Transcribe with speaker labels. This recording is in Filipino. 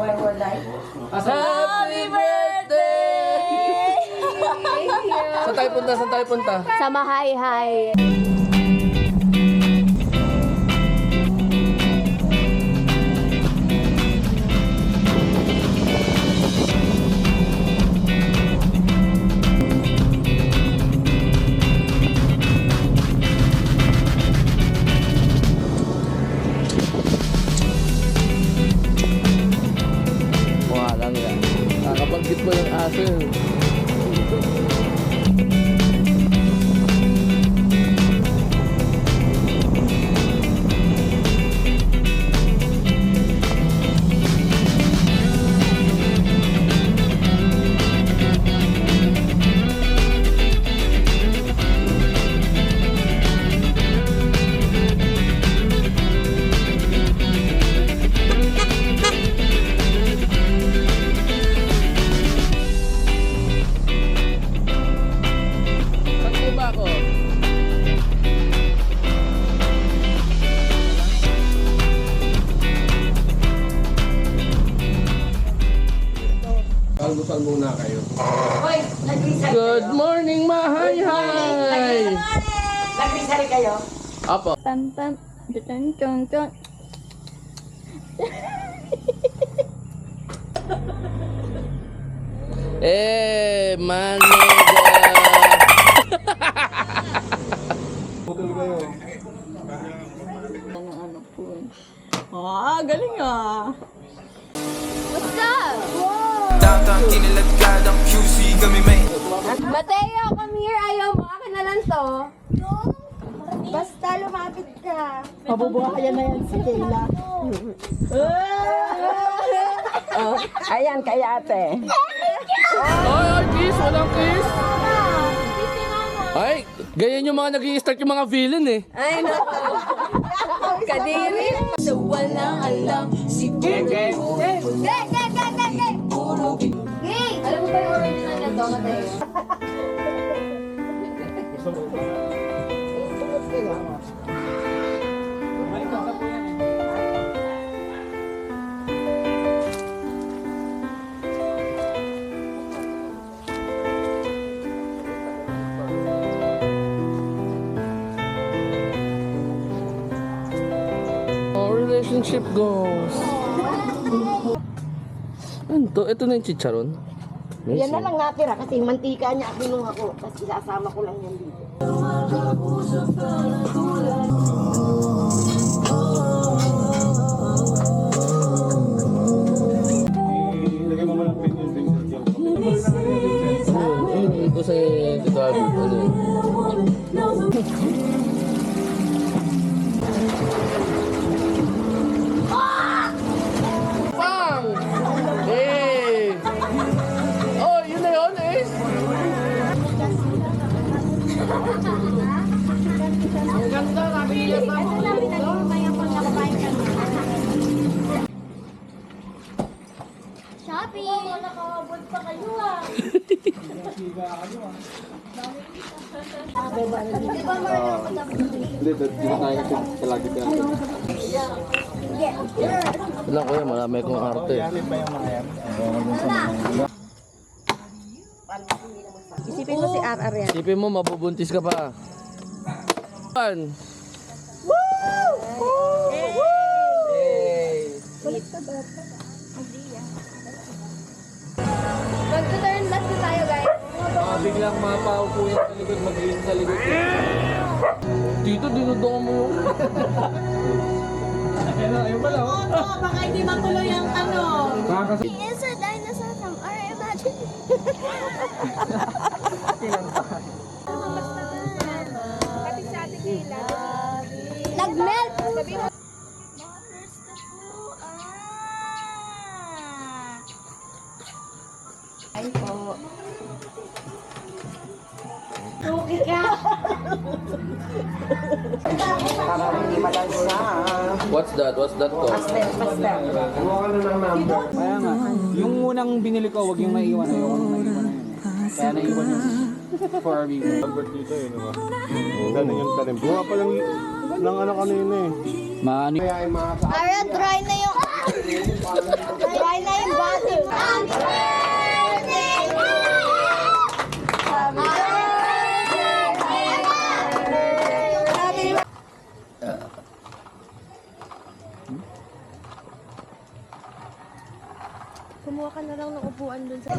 Speaker 1: Happy birthday! Saan tayo punta? Saan tayo punta?
Speaker 2: Sa Mahayhay.
Speaker 1: Lang yan. Nakabanggit mo ng aso yun. Almusal muna kayo. Good morning, Mahayhay!
Speaker 3: Nagrisari kayo?
Speaker 1: Apo.
Speaker 2: Pam pam. Dun dun dun.
Speaker 1: Manega!
Speaker 3: Ano po? Galing
Speaker 2: What's up?
Speaker 4: Downtown kiniladkadang QC kami may
Speaker 2: Mateo, come here. Ayaw mo. Akin na lang to.
Speaker 3: Basta lumapit ka. Mabubuhay na yan si Kayla. Ayan, kay ate.
Speaker 1: Ay, kiss! Walang kiss! Ay, ganyan yung mga nag-i-start yung mga villain eh.
Speaker 2: Ay, naku. Kadiri. So, walang alam. Si Gay! Gay! Gay! Gay! Gay! Gay! Gay! Alam mo ba yung original na to, Mateo?
Speaker 1: Relationship goals. Ano to? Ito na yung chicharon.
Speaker 3: Yan na lang natira kasi yung mantika niya kinuha ko. Tapos isasama ko lang yan dito.
Speaker 1: Ito sa Tito Abby. Ano yun? Pang! Hey! Oh, yun na yun eh! Ang ganda, nakikita mo.
Speaker 2: Shopee! Nakakabot pa kayo Di ba marunong ko
Speaker 5: Hindi, dito tayo kasi palagi ka.
Speaker 1: Wala ko yan, marami akong arte.
Speaker 3: Isipin mo si RR yan.
Speaker 1: Isipin mo, mabubuntis ka pa.
Speaker 2: Mag-turn left na tayo, guys.
Speaker 1: Biglang mapaupo yan sa likod, mag-iin sa likod. Dito, dinudong mo yung... Ayun pala, oh.
Speaker 3: Baka hindi matuloy ang ano.
Speaker 2: He is a dinosaur from our imagination. Nag-melt! Sabi mo. Ay po.
Speaker 3: Suki ka. Para hindi malansa.
Speaker 1: What's that? What's that called?
Speaker 3: Pastel.
Speaker 5: Kaya nga, yung unang binili ko, wag yung naiwan. Ayoko nung naiwan na yun. Kaya naiwan yun. For a week.
Speaker 6: Albert dito eh, diba? Ganun yung tanim. Buha pa lang ng ano kanina eh.
Speaker 5: Maano
Speaker 2: Ara, dry na yung... Dry na
Speaker 3: kumuha ka na lang ng upuan dun sa...